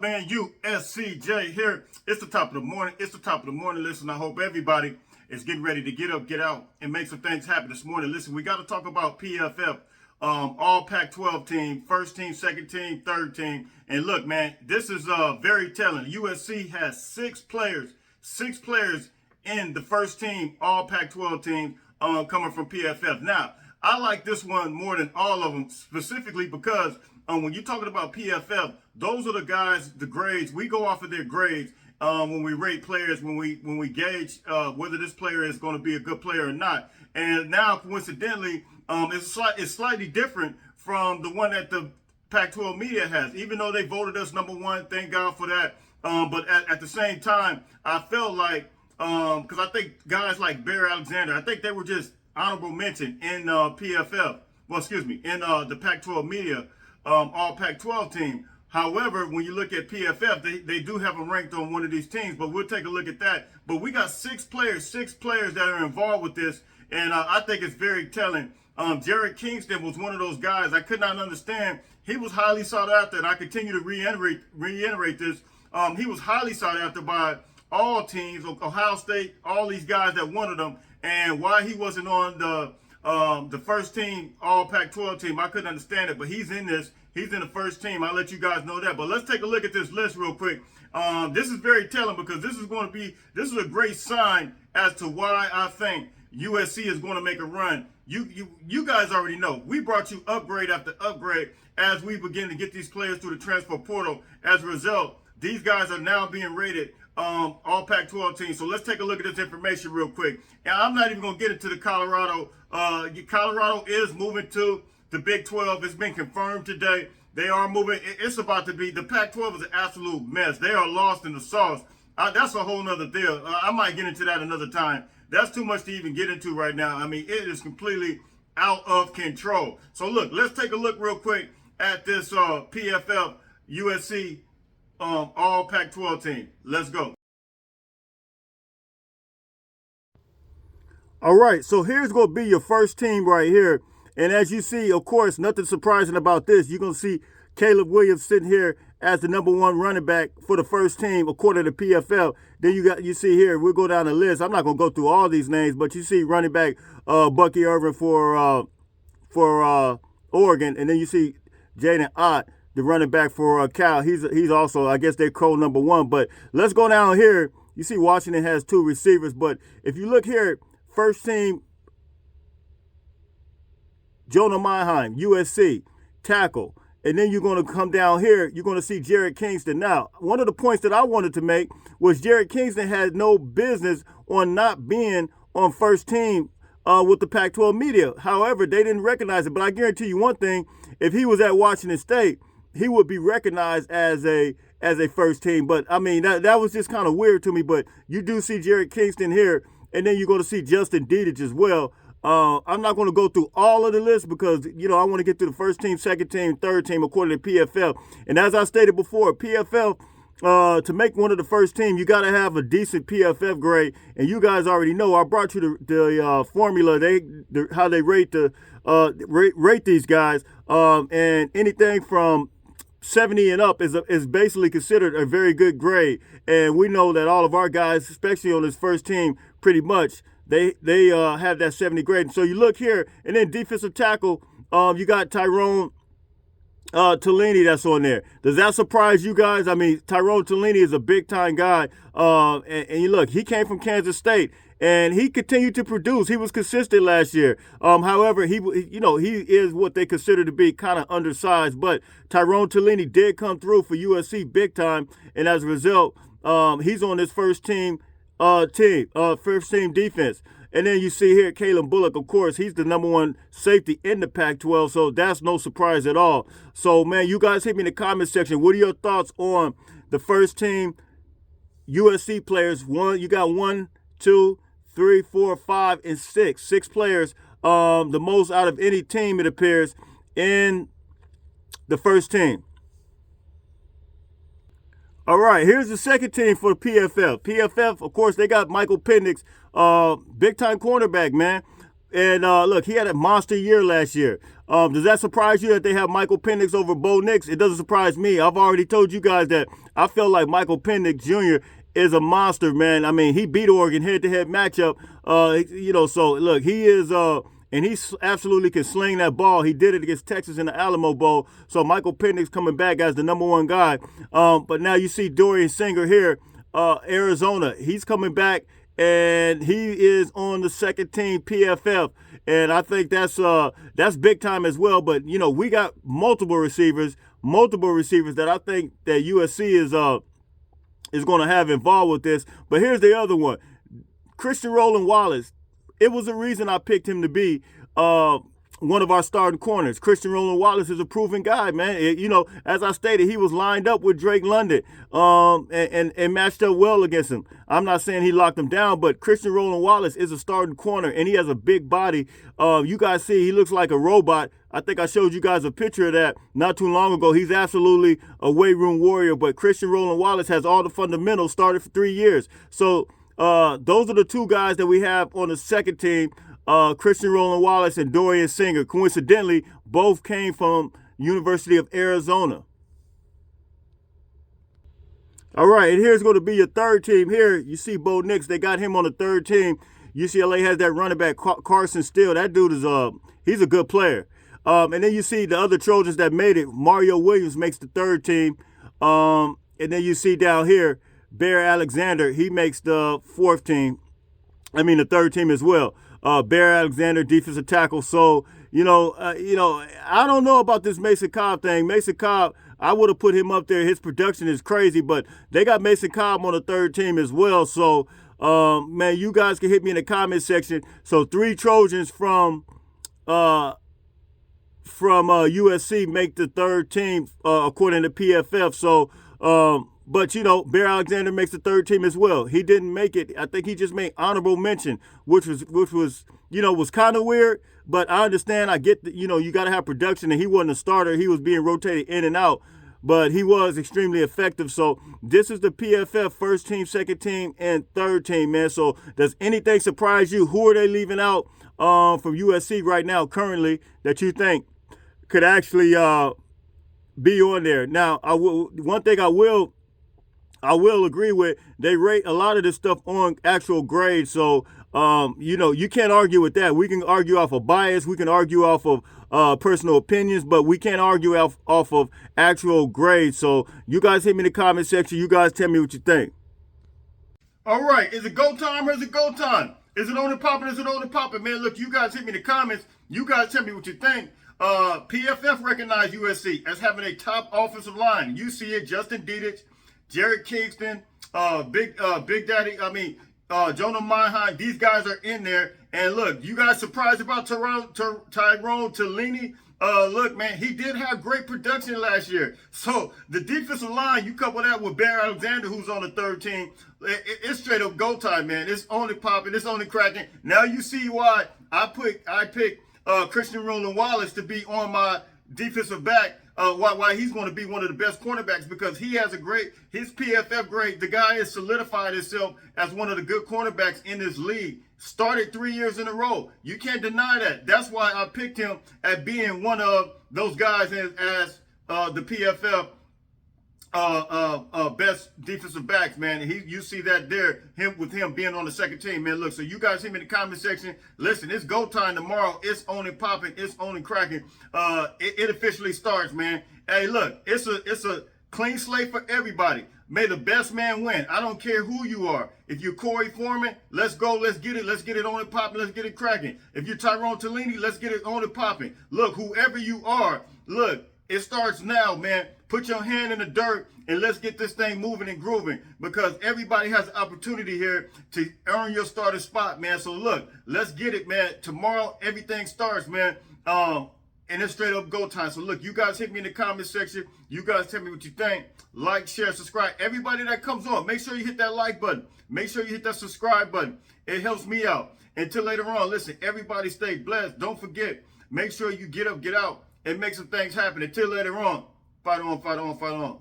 fan? USCJ here. It's the top of the morning. Listen, I hope everybody is getting ready to get up, get out, and make some things happen this morning. Listen, we got to talk about PFF, all Pac-12 team, first team, second team, third team. And look, man, this is very telling. USC has six players in the first team, all Pac-12 team, coming from PFF. Now, I like this one more than all of them, specifically because when you're talking about PFF, those are the guys, the grades. We go off of their grades when we rate players, when we gauge whether this player is going to be a good player or not. And now, coincidentally, it's slightly different from the one that the Pac-12 media has. Even though they voted us number one, thank God for that. But at the same time, I felt like, because I think guys like Bear Alexander, I think they were just honorable mention in PFF. Well, excuse me, in the Pac-12 media, all Pac-12 team. However, when you look at PFF, they do have them ranked on one of these teams, but we'll take a look at that. But we got six players that are involved with this, and I think it's very telling. Jared Kingston was one of those guys I could not understand. He was highly sought after, and I continue to reiterate this. He was highly sought after by all teams, Ohio State, all these guys that wanted him, and why he wasn't on the first team, all Pac-12 team, I couldn't understand it, but he's in this. He's in the first team. I'll let you guys know that. But let's take a look at this list real quick. This is very telling because this is a great sign as to why I think USC is going to make a run. You guys already know. We brought you upgrade after upgrade as we begin to get these players through the transfer portal. As a result, these guys are now being rated all Pac-12 teams. So let's take a look at this information real quick. And I'm not even going to get into the Colorado. Colorado is moving to the Big 12. It's been confirmed today. They are moving. It's about to be, the Pac-12 is an absolute mess. They are lost in the sauce. That's a whole nother deal. I might get into that another time. That's too much to even get into right now. I mean, it is completely out of control. So look, let's take a look real quick at this PFF USC all Pac-12 team. Let's go. All right, so here's going to be your first team right here. And as you see, of course, nothing surprising about this. You're going to see Caleb Williams sitting here as the number one running back for the first team, according to PFL. Then you see here, we'll go down the list. I'm not going to go through all these names, but you see running back Bucky Irvin for Oregon. And then you see Jaden Ott, the running back for Cal. He's also, I guess, they're number one. But let's go down here. You see Washington has two receivers. But if you look here, first team, Jonah Mannheim, USC, tackle. And then you're going to come down here, you're going to see Jared Kingston. Now, one of the points that I wanted to make was Jared Kingston had no business on not being on first team with the Pac-12 media. However, they didn't recognize it. But I guarantee you one thing, if he was at Washington State, he would be recognized as a first team. But, I mean, that was just kind of weird to me. But you do see Jared Kingston here, and then you're going to see Justin Dedich as well. I'm not going to go through all of the list because, I want to get to the first team, second team, third team, according to PFL. And as I stated before, PFL, to make one of the first team, you got to have a decent PFF grade. And you guys already know, I brought you the formula, how they rate these guys. And anything from 70 and up is basically considered a very good grade. And we know that all of our guys, especially on this first team, pretty much, they have that 70 grade. So you look here, and then defensive tackle, you got Tyrone Taleni that's on there. Does that surprise you guys? I mean, Tyrone Taleni is a big-time guy. And you look, he came from Kansas State, and he continued to produce. He was consistent last year. However, he is what they consider to be kind of undersized. But Tyrone Taleni did come through for USC big time, and as a result, he's on this first team first team defense. And then you see here Caleb Bullock, of course, he's the number one safety in the Pac-12, so that's no surprise at all. So, man, you guys hit me in the comment section. What are your thoughts on the first team USC players? You got 1, 2, 3, 4, 5, and 6. 6 players, the most out of any team, it appears, in the first team. All right, here's the second team for PFF. PFF, of course, they got Michael Penix, big-time cornerback, man. And look, he had a monster year last year. Does that surprise you that they have Michael Penix over Bo Nix? It doesn't surprise me. I've already told you guys that I feel like Michael Penix Jr. is a monster, man. I mean, he beat Oregon head-to-head matchup. So look, he is and he absolutely can sling that ball. He did it against Texas in the Alamo Bowl. So Michael Penix coming back as the #1 guy. But now you see Dorian Singer here, Arizona. He's coming back, and he is on the second team PFF. And I think that's big time as well. But we got multiple receivers that I think that USC is going to have involved with this. But here's the other one, Christian Roland Wallace. It was a reason I picked him to be one of our starting corners. Christian Roland Wallace is a proven guy, man. As I stated, he was lined up with Drake London and matched up well against him. I'm not saying he locked him down, but Christian Roland Wallace is a starting corner, and he has a big body. You guys see, he looks like a robot. I think I showed you guys a picture of that not too long ago. He's absolutely a weight room warrior, but Christian Roland Wallace has all the fundamentals, started for 3 years. So those are the two guys that we have on the second team, Christian Roland Wallace and Dorian Singer. Coincidentally, both came from University of Arizona. All right, and here's going to be your third team. Here, you see Bo Nix. They got him on the third team. UCLA has that running back, Carson Steele. That dude is he's a good player. And then you see the other Trojans that made it. Mario Williams makes the third team. And then you see down here, Bear Alexander, he makes the third team as well. Bear Alexander, defensive tackle. So, I don't know about this Mason Cobb thing. Mason Cobb, I would have put him up there. His production is crazy, but they got Mason Cobb on the third team as well. So, man, you guys can hit me in the comment section. So 3 Trojans from USC make the third team according to PFF. So, but Bear Alexander makes the third team as well. He didn't make it. I think he just made honorable mention, which was was kind of weird. But I understand. I get that. You got to have production, and he wasn't a starter. He was being rotated in and out, but he was extremely effective. So this is the PFF first team, second team, and third team, man. So does anything surprise you? Who are they leaving out from USC right now, currently, that you think could actually be on there? Now, one thing I will agree with, they rate a lot of this stuff on actual grades. So, you can't argue with that. We can argue off of bias. We can argue off of personal opinions, but we can't argue off of actual grades. So you guys hit me in the comment section. You guys tell me what you think. All right. Is it go time or is it go time? Is it on and popping? Is it on and popping? Man, look, you guys hit me in the comments. You guys tell me what you think. PFF recognized USC as having a top offensive line. You see it, Justin Dedich, Jared Kingston, Big Daddy, Jonah Minehine. These guys are in there. And look, you guys surprised about Tyrone Taleni? Look, man, he did have great production last year. So the defensive line, you couple that with Bear Alexander, who's on the third team, it's straight up go time, man. It's only popping. It's only cracking. Now you see why I picked Christian Roland Wallace to be on my defensive back. Why he's going to be one of the best cornerbacks, because he has his PFF grade. The guy has solidified himself as one of the good cornerbacks in this league. Started 3 years in a row. You can't deny that. That's why I picked him at being one of those guys as the PFF best defensive backs, man. You see that there, him being on the second team, man. Look, so you guys hit me in the comment section. Listen, it's go time tomorrow. It's on and popping. It's on and cracking. It officially starts, man. Hey, look, it's a clean slate for everybody. May the best man win. I don't care who you are. If you're Corey Foreman, let's go. Let's get it. Let's get it on and popping. Let's get it cracking. If you're Tyrone Taleni, let's get it on and popping. Look, whoever you are, look, it starts now, man. Put your hand in the dirt and let's get this thing moving and grooving, because everybody has an opportunity here to earn your starting spot, man. So look, let's get it, man. Tomorrow, everything starts, man. And it's straight up go time. So look, you guys hit me in the comment section. You guys tell me what you think. Like, share, subscribe. Everybody that comes on, make sure you hit that like button. Make sure you hit that subscribe button. It helps me out. Until later on, listen, everybody stay blessed. Don't forget, make sure you get up, get out, and make some things happen. Until later on, fight on, fight on, fight on.